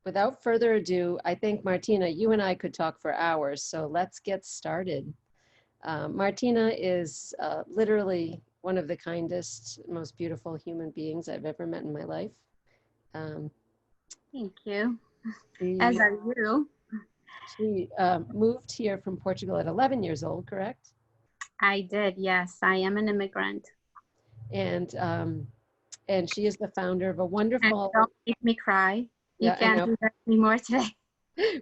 without further ado, I think, Martina, you and I could talk for hours, so let's get started. Martina is literally one of the kindest, most beautiful human beings I've ever met in my life. Um, Thank you. As she are you. she moved here from Portugal at 11 years old, correct? I did. Yes, I am an immigrant. And um, and she is the founder of a And don't wonderful, make me cry. You yeah, I can't know. do that anymore today.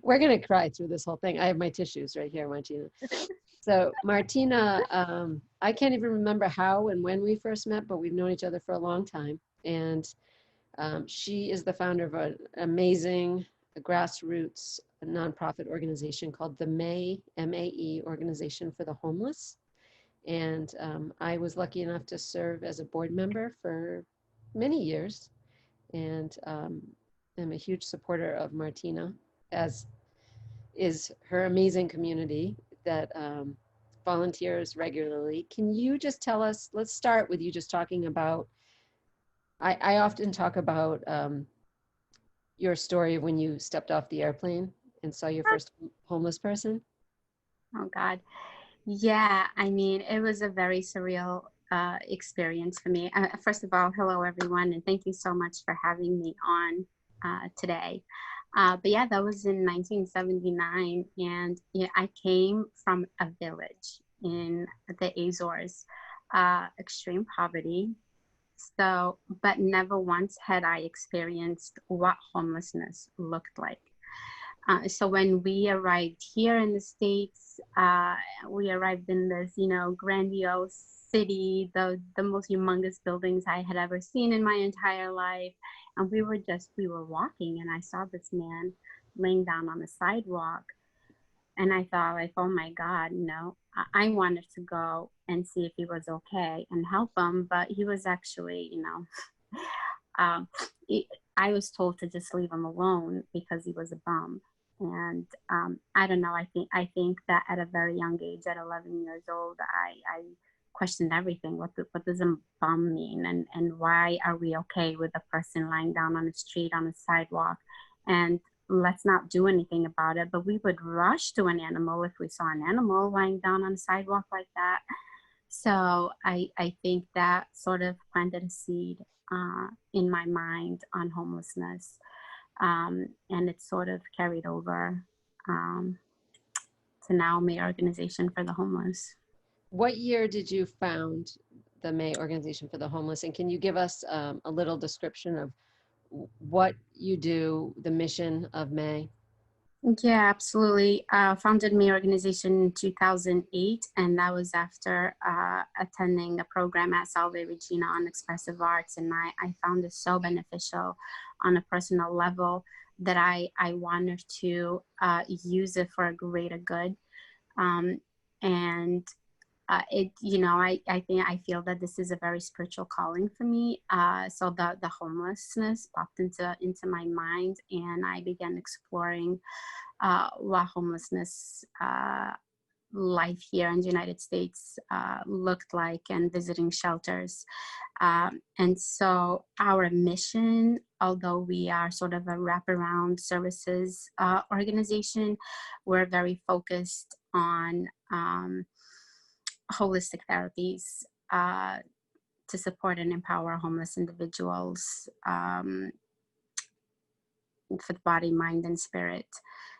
We're gonna cry through this whole thing. I have my tissues right here, Martina. So Martina, I can't even remember how and when we first met, but we've known each other for a long time. And she is the founder of an amazing grassroots nonprofit organization called the MAE, MAE Organization for the Homeless. And I was lucky enough to serve as a board member for many years. And I'm a huge supporter of Martina, as is her amazing community that volunteers regularly. Can you just tell us, let's start with you just talking about, I often talk about your story of when you stepped off the airplane and saw your first homeless person. Oh God. Yeah, I mean, it was a very surreal experience for me. First of all, hello everyone, and thank you so much for having me on today. But yeah, that was in 1979, and yeah, I came from a village in the Azores, extreme poverty. So, but never once had I experienced what homelessness looked like. So when we arrived here in the States, we arrived in this, grandiose city, the most humongous buildings I had ever seen in my entire life. And we were walking, and I saw this man laying down on the sidewalk. And I thought, like, oh my God, I wanted to go and see if he was okay and help him. But he was actually, um, I was told to just leave him alone because he was a bum. And I don't know. I think that at a very young age, at 11 years old, I questioned everything. What does a bum mean, and why are we okay with a person lying down on the street on the sidewalk, and let's not do anything about it. But we would rush to an animal if we saw an animal lying down on the sidewalk like that. So I think that sort of planted a seed in my mind on homelessness. And it's sort of carried over um, to now MAE Organization for the Homeless. What year did you found the MAE Organization for the Homeless? And can you give us a little description of what you do, the mission of MAE? Yeah, absolutely. Founded MAE Organization in 2008, and that was after attending a program at Salve Regina on expressive arts. And I found it so beneficial on a personal level that I wanted to use it for a greater good. Um, and I feel that this is a very spiritual calling for me. So the homelessness popped into my mind, and I began exploring what homelessness life here in the United States looked like, and visiting shelters. And so our mission, although we are sort of a wraparound services organization, we're very focused on holistic therapies to support and empower homeless individuals for the body, mind, and spirit.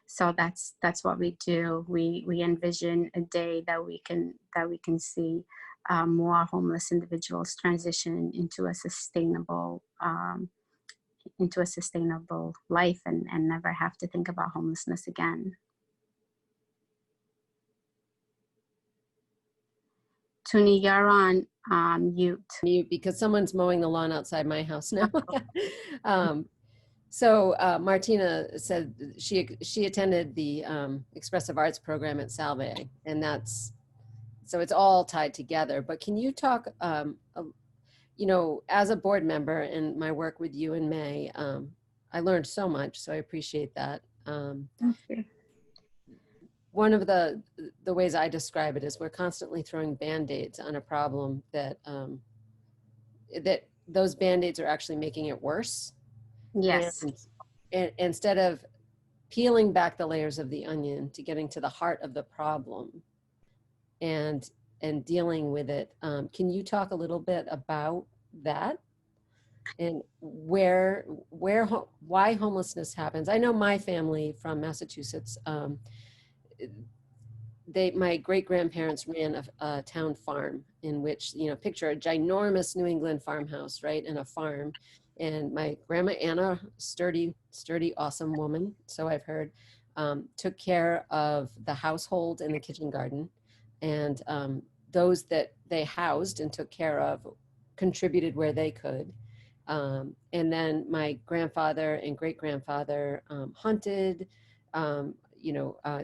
So that's what we do. We envision a day that we can see more homeless individuals transition into a sustainable life, and never have to think about homelessness again. Tuni, you're on mute. Mute because someone's mowing the lawn outside my house now. So Martina said she attended the expressive arts program at Salve, and so it's all tied together. But can you talk, as a board member and my work with you in May, I learned so much, so I appreciate that. Okay. One of the ways I describe it is we're constantly throwing Band-Aids on a problem that those Band-Aids are actually making it worse. Yes. instead of peeling back the layers of the onion to getting to the heart of the problem and dealing with it, can you talk a little bit about that and why homelessness happens? I know my family from Massachusetts, my great grandparents ran a town farm in which, picture a ginormous New England farmhouse, right, and a farm. And my grandma Anna, sturdy, awesome woman, so I've heard, took care of the household and the kitchen garden, and those that they housed and took care of contributed where they could. And then my grandfather and great grandfather hunted.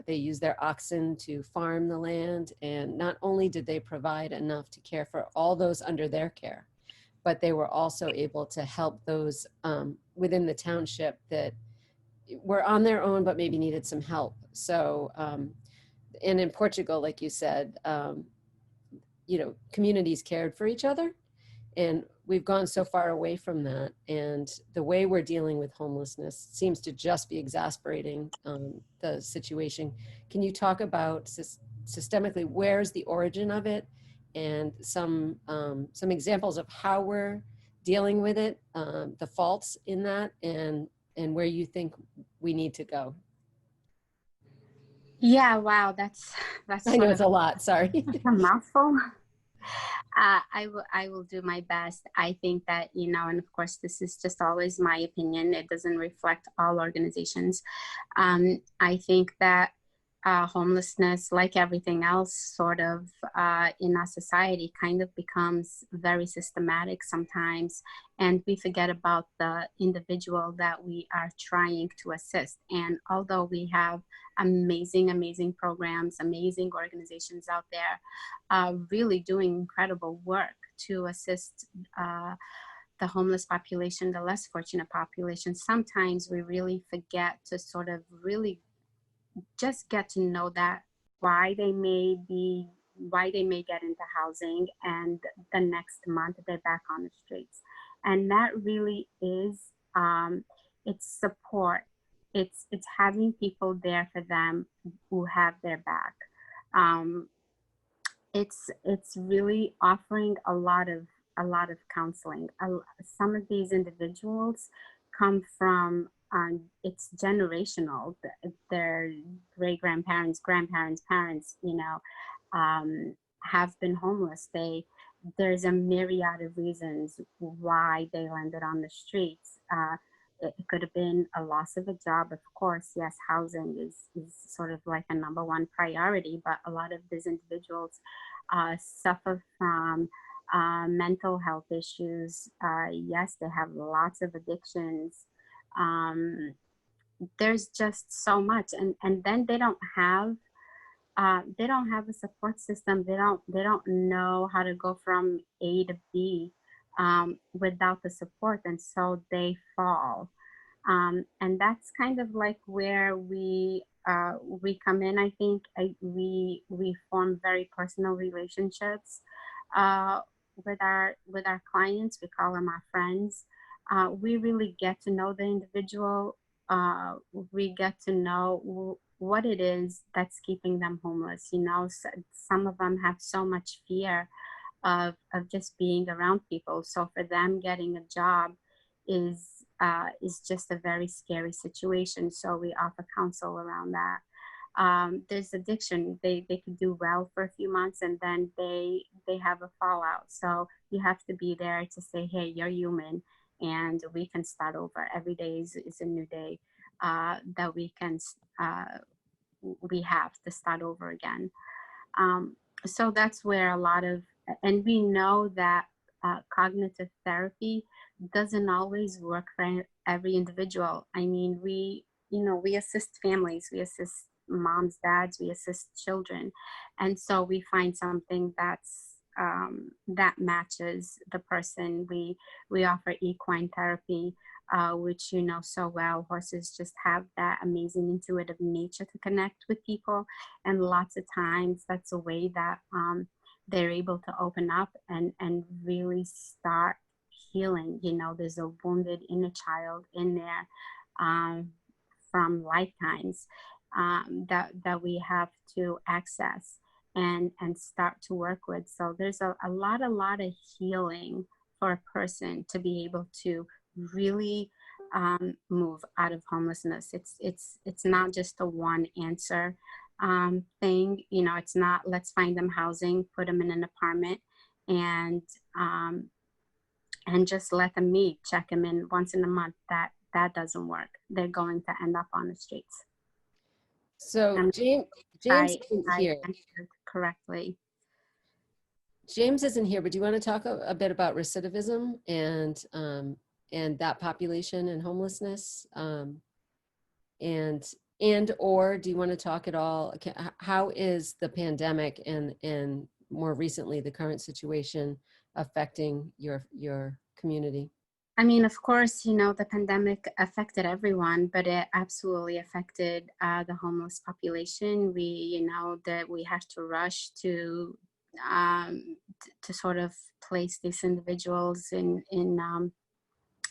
They used their oxen to farm the land. And not only did they provide enough to care for all those under their care, but they were also able to help those within the township that were on their own, but maybe needed some help. So, and in Portugal, like you said, communities cared for each other. And we've gone so far away from that. And the way we're dealing with homelessness seems to just be exasperating the situation. Can you talk about systemically, where's the origin of it, and some examples of how we're dealing with it, the faults in that, and where you think we need to go? Yeah, wow, that's I know sort it's of a lot, sorry. a mouthful. I will do my best. I think that, and of course, this is just always my opinion. It doesn't reflect all organizations. I think that homelessness, like everything else, sort of in our society, kind of becomes very systematic sometimes, and we forget about the individual that we are trying to assist. And although we have amazing programs, amazing organizations out there, really doing incredible work to assist the homeless population, the less fortunate population, sometimes we really forget to sort of really just get to know that why they may get into housing and the next month they're back on the streets. And that really is it's support. It's having people there for them who have their back. um, it's really offering a lot of counseling. Some of these individuals come from it's generational. Their great grandparents, parents, have been homeless. There's a myriad of reasons why they landed on the streets. It could have been a loss of a job, of course. Yes, housing is sort of like a number one priority, but a lot of these individuals suffer from mental health issues. Yes, they have lots of addictions. There's just so much, and then they don't have a support system. They don't know how to go from A to B without the support, and so they fall. And that's kind of like where we come in. I think we form very personal relationships with our clients. We call them our friends. We really get to know the individual. We get to know what it is that's keeping them homeless. Some of them have so much fear of just being around people. So for them, getting a job is just a very scary situation. So we offer counsel around that. There's addiction. They could do well for a few months and then they have a fallout. So you have to be there to say, hey, you're human and we can start over. Every day is a new day that we have to start over again. So that's where a lot of, and we know that cognitive therapy doesn't always work for every individual. I mean, we assist families, we assist moms, dads, we assist children. And so we find something that matches the person. We offer equine therapy, which you know so well. Horses just have that amazing intuitive nature to connect with people. And lots of times that's a way that they're able to open up and really start healing. There's a wounded inner child in there from lifetimes that we have to access and start to work with. So there's a lot of healing for a person to be able to really move out of homelessness. It's not just a one answer thing. You know, it's not let's find them housing, put them in an apartment, and just let them meet, check them in once in a month. That doesn't work. They're going to end up on the streets. So James isn't I here. answered correctly. James isn't here, but do you want to talk a bit about recidivism and that population and homelessness? And or do you want to talk at all? How is the pandemic and more recently the current situation affecting your community? I mean, of course, you know, the pandemic affected everyone, but it absolutely affected the homeless population. You know, that we had to rush to sort of place these individuals in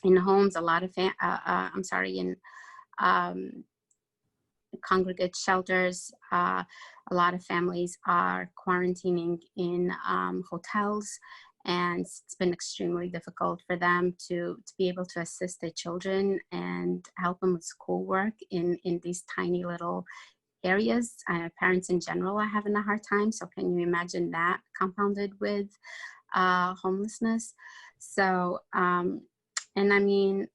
homes. A lot of, in congregate shelters. A lot of families are quarantining in hotels, and it's been extremely difficult for them to be able to assist their children and help them with schoolwork in these tiny little areas. Parents in general are having a hard time. So can you imagine that compounded with homelessness? So, and I mean,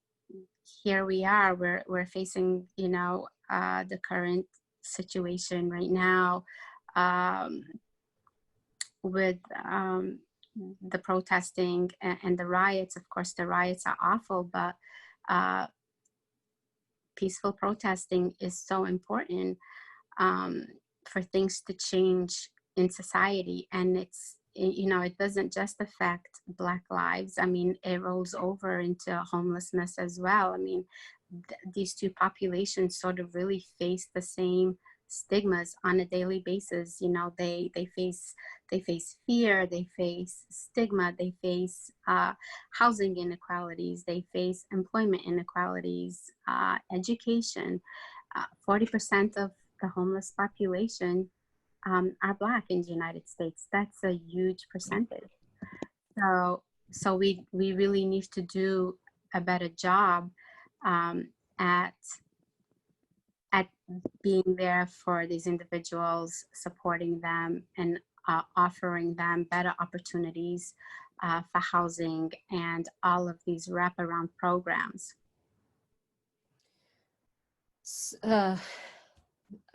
here we are, we're facing, you know, the current situation right now with the protesting and the riots. Of course, the riots are awful, but peaceful protesting is so important for things to change in society. And it's, you know, it doesn't just affect Black lives. I mean, it rolls over into homelessness as well. I mean, these two populations sort of really face the same stigmas on a daily basis. You know, they face fear, they face stigma, they face housing inequalities, they face employment inequalities, education. 40% of the homeless population are Black in the United States. That's a huge percentage. So we really need to do a better job at being there for these individuals, supporting them, and offering them better opportunities for housing and all of these wraparound programs.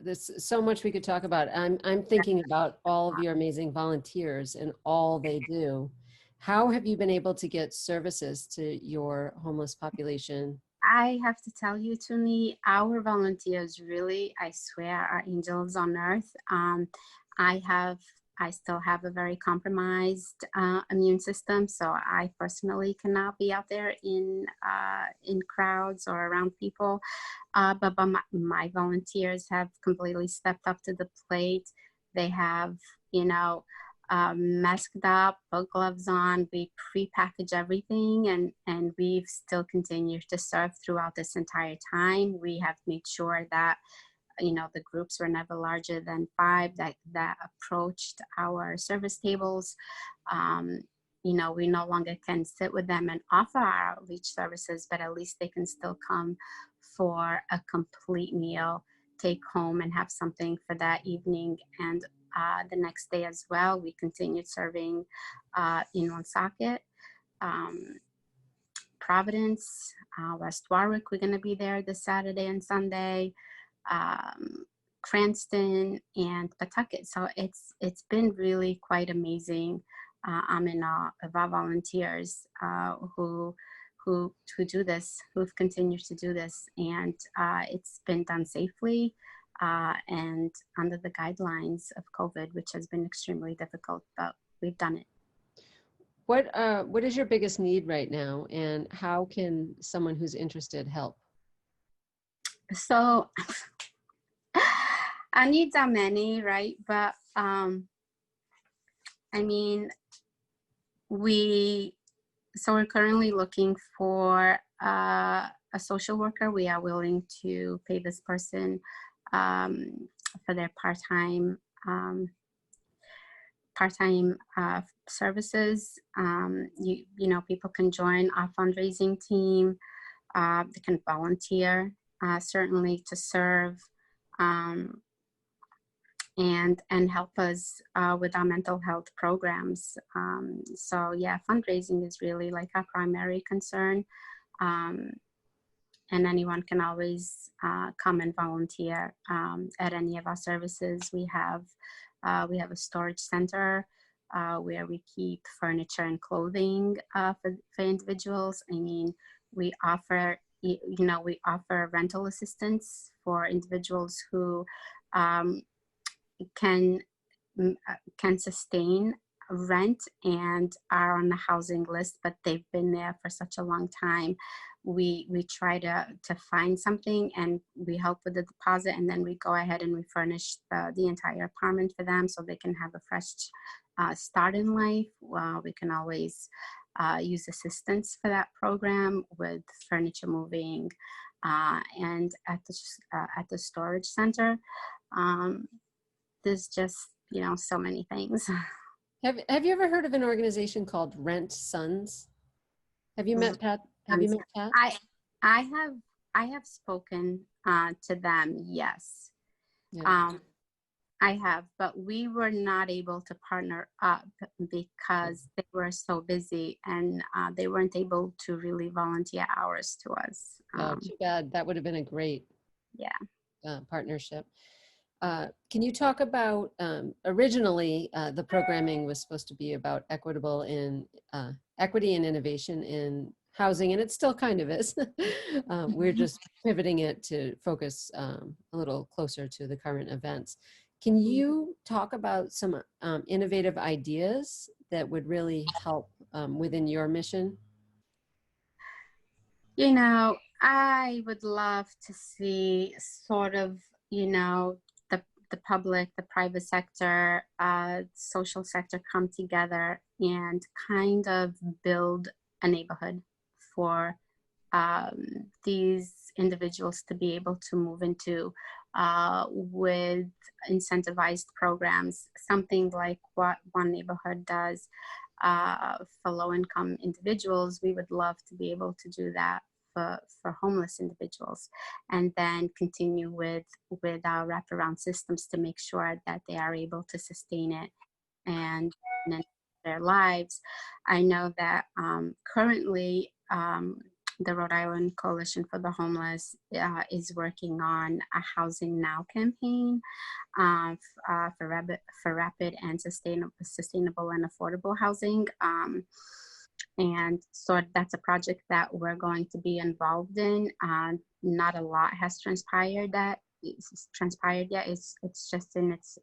There's so much we could talk about. I'm thinking about all of your amazing volunteers and all they do. How have you been able to get services to your homeless population? I have to tell you, Tuni, our volunteers really, I swear, are angels on earth. I still have a very compromised immune system, so I personally cannot be out there in crowds or around people. But my volunteers have completely stepped up to the plate. They have, you know, masked up, put gloves on. We pre-package everything, and we've still continued to serve throughout this entire time. We have made sure that, you know, the groups were never larger than 5 that approached our service tables. You know, we no longer can sit with them and offer our outreach services, but at least they can still come for a complete meal, take home and have something for that evening. And the next day as well, we continued serving in Woonsocket, Providence, West Warwick. We're going to be there this Saturday and Sunday. Cranston and Pawtucket. So it's been really quite amazing. I'm in awe of our volunteers who do this, who've continued to do this, and it's been done safely and under the guidelines of COVID, which has been extremely difficult, but we've done it. What is your biggest need right now, and how can someone who's interested help? So our needs are many, right? But I mean, we're currently looking for a social worker, we are willing to pay this person for their part-time services. You know, people can join our fundraising team. They can volunteer, certainly, to serve and help us with our mental health programs. So yeah, fundraising is really like our primary concern. And anyone can always come and volunteer at any of our services. We have a storage center where we keep furniture and clothing for individuals. I mean, we offer rental assistance for individuals who can sustain rent and are on the housing list, but they've been there for such a long time. We try to find something, and we help with the deposit, and then we go ahead and we furnish the entire apartment for them so they can have a fresh start in life. We can always use assistance for that program with furniture moving, and at the storage center. There's just, you know, so many things. Have you ever heard of an organization called Rent Sons? Have you met Pat? Have you met Pat? I have spoken to them, yes. Yeah. I have, but we were not able to partner up because they were so busy, and they weren't able to really volunteer hours to us. Too bad. That would have been a great partnership. Can you talk about, originally the programming was supposed to be about equity and innovation in housing, and it still kind of is. We're just pivoting it to focus a little closer to the current events. Can you talk about some innovative ideas that would really help within your mission? You know, I would love to see sort of, you know, the public, the private sector, social sector come together and kind of build a neighborhood for these individuals to be able to move into with incentivized programs, something like what one neighborhood does for low-income individuals. We would love to be able to do that for homeless individuals, and then continue with our wraparound systems to make sure that they are able to sustain it and their lives. I know that currently the Rhode Island Coalition for the Homeless is working on a Housing Now campaign for rapid and sustainable and affordable housing. And so that's a project that we're going to be involved in. Not a lot has transpired yet. It's just in its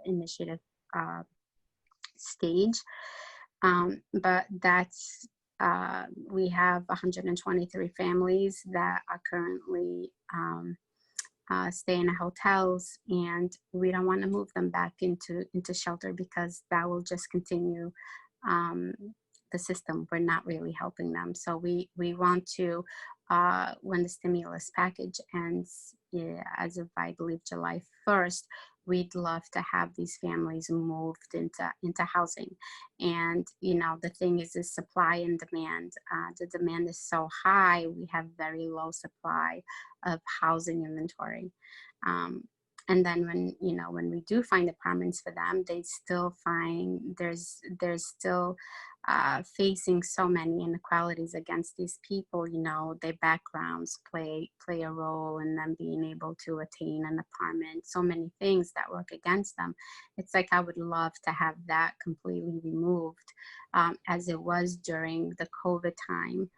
initiative stage. But that's we have 123 families that are currently staying in hotels, and we don't want to move them back into shelter because that will just continue the system. We're not really helping them. So we want to, when the stimulus package ends, as of I believe July 1st, we'd love to have these families moved into housing. And you know, the thing is supply and demand. The demand is so high, we have very low supply of housing inventory. And then when we do find apartments for them, they still find there's still facing so many inequalities against these people. You know, their backgrounds play a role in them being able to attain an apartment. So many things that work against them. It's like I would love to have that completely removed, as it was during the COVID time,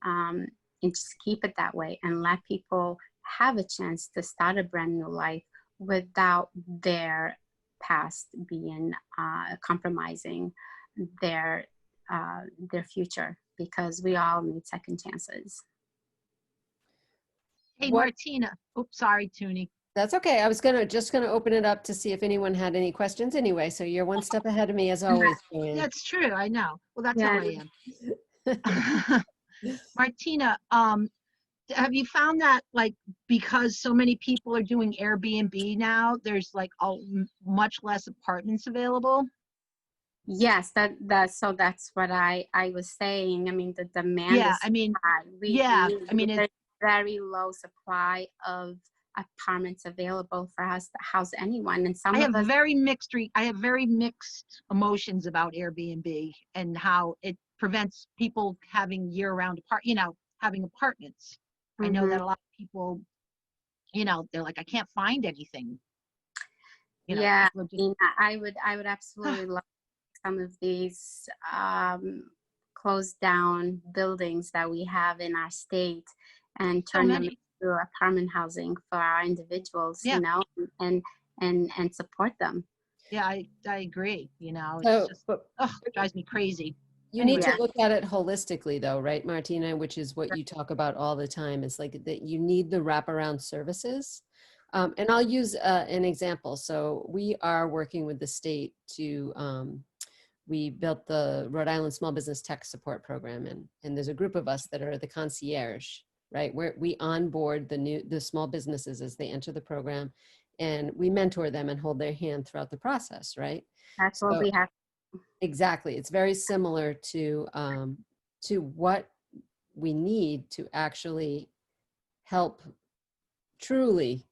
and just keep it that way and let people have a chance to start a brand new life without their past being compromising their future, because we all need second chances. Hey, Martina. Oops, sorry, Tuni. That's okay. I was just gonna open it up to see if anyone had any questions anyway. So you're one step ahead of me as always, Joanne. That's true. I know. Well, that's how I am. Martina, have you found that, like, because so many people are doing Airbnb now, there's like much less apartments available? Yes, so that's what I was saying. I mean, the demand Yeah, is I mean, high. yeah, I mean, There's very low supply of apartments available for us to house anyone. And some of us, I have very mixed emotions about Airbnb and how it prevents people having year-round having apartments. I know mhm, that a lot of people, they're like, I can't find anything. yeah, People are I just, mean, I would absolutely love some of these closed down buildings that we have in our state and so turn them many. into apartment housing for our individuals, Yeah, and and support them. yeah, I agree. It's So, just, but drives me crazy. you need to Anyway, Yeah. look at it holistically though, right, Martina, which is what you talk about all the time. Is like that you need the wraparound services. And I'll use an example. So we are working with the state to, we built the Rhode Island Small Business Tech Support Program, and there's a group of us that are the concierge, right? Where we onboard the small businesses as they enter the program, and we mentor them and hold their hand throughout the process, right? That's what So we have. exactly, it's very similar to what we need to actually help truly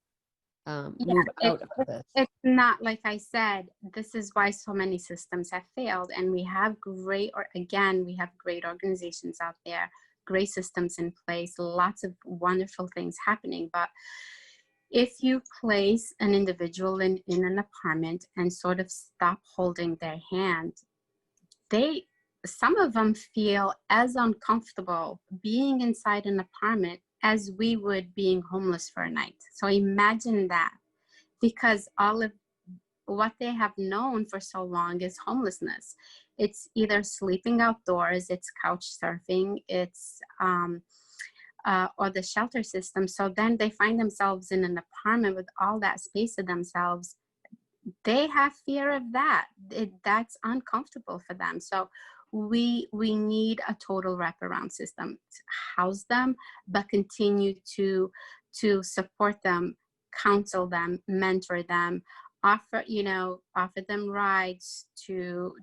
Yeah, move out of this. it's not like I said, this is why so many systems have failed. And we have we have great organizations out there, great systems in place, lots of wonderful things happening. But if you place an individual in an apartment and sort of stop holding their hand, they some of them feel as uncomfortable being inside an apartment as we would being homeless for a night. So imagine that, because all of what they have known for so long is homelessness. It's either sleeping outdoors, it's couch surfing, it's or the shelter system. So then they find themselves in an apartment with all that space to themselves. They have fear of that. That's uncomfortable for them. So we need a total wraparound system to house them, but continue to support them, counsel them, mentor them, offer them rides to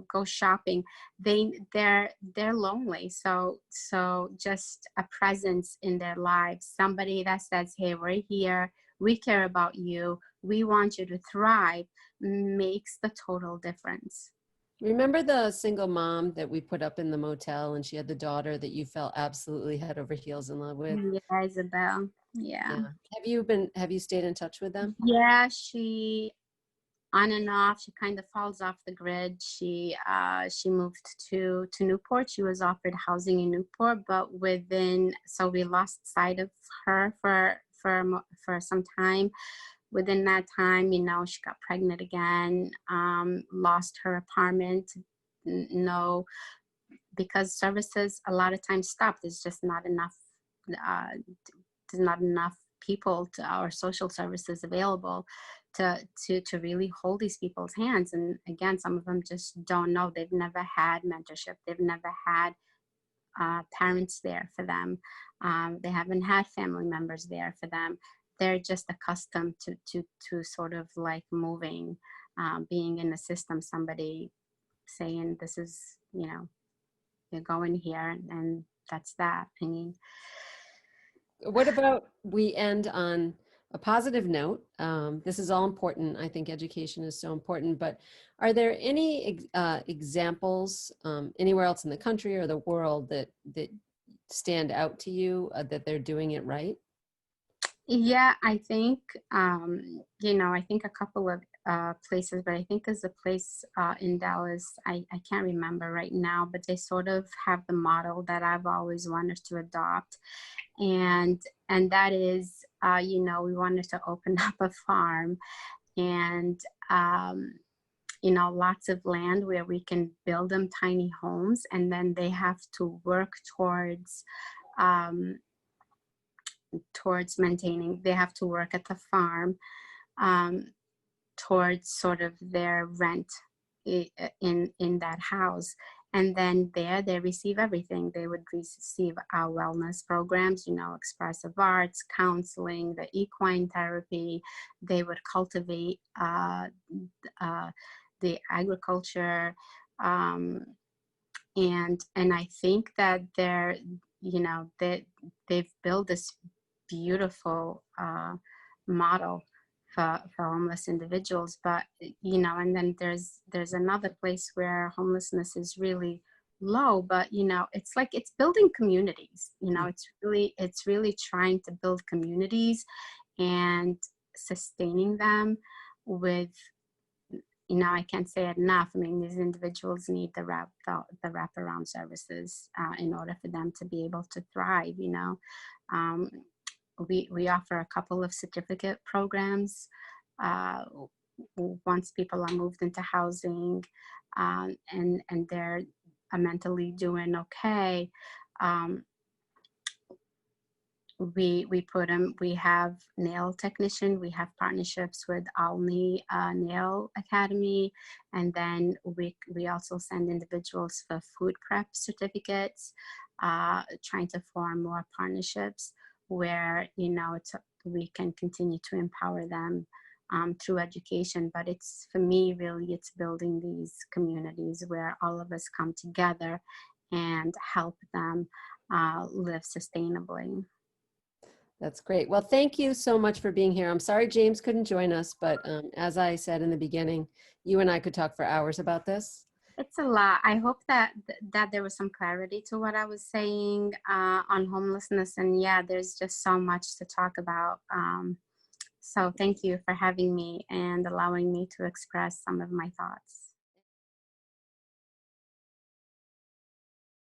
go shopping. They're lonely, so just a presence in their lives, somebody that says, hey, we're here, we care about you, we want you to thrive, makes the total difference. Remember the single mom that we put up in the motel, and she had the daughter that you fell absolutely head over heels in love with? Yeah, Isabel. Yeah. Yeah. Have you stayed in touch with them? Yeah, she on and off, she kind of falls off the grid. She moved to Newport. She was offered housing in Newport, but so we lost sight of her for some time. Within that time, she got pregnant again, lost her apartment. No, because services a lot of times stop. There's just not enough. There's not enough people or social services available to really hold these people's hands. And again, some of them just don't know. They've never had mentorship. They've never had parents there for them. They haven't had family members there for them. They're just accustomed to sort of like moving, being in the system, somebody saying, this is, you're going here, and that's that. I mean, What about we end on a positive note? This is all important. I think education is so important, but are there any examples anywhere else in the country or the world that stand out to you that they're doing it right? yeah, I think, I think a couple of places, but I think there's a place in Dallas, I can't remember right now, but they sort of have the model that I've always wanted to adopt. And that is, we wanted to open up a farm and, lots of land where we can build them tiny homes, and then they have to work towards maintaining, they have to work at the farm towards sort of their rent in that house. And then there they receive everything. They would receive our wellness programs, you know, expressive arts, counseling, the equine therapy. They would cultivate the agriculture. And I think that they're, you know, they've built this beautiful model for homeless individuals. But, you know, and then there's another place where homelessness is really low, but, you know, it's like it's building communities, you know, it's really trying to build communities and sustaining them with, you know, I can't say it enough. I mean, these individuals need the wraparound services in order for them to be able to thrive, you know. We offer a couple of certificate programs once people are moved into housing and they're mentally doing okay. We have nail technician, we have partnerships with Alney Nail Academy, and then we also send individuals for food prep certificates, trying to form more partnerships where, you know, we can continue to empower them through education. But it's, for me, really, it's building these communities where all of us come together and help them live sustainably. That's great. Well, thank you so much for being here. I'm sorry James couldn't join us, but as I said in the beginning, you and I could talk for hours about this. It's a lot. I hope that there was some clarity to what I was saying on homelessness. And yeah, there's just so much to talk about. So thank you for having me and allowing me to express some of my thoughts.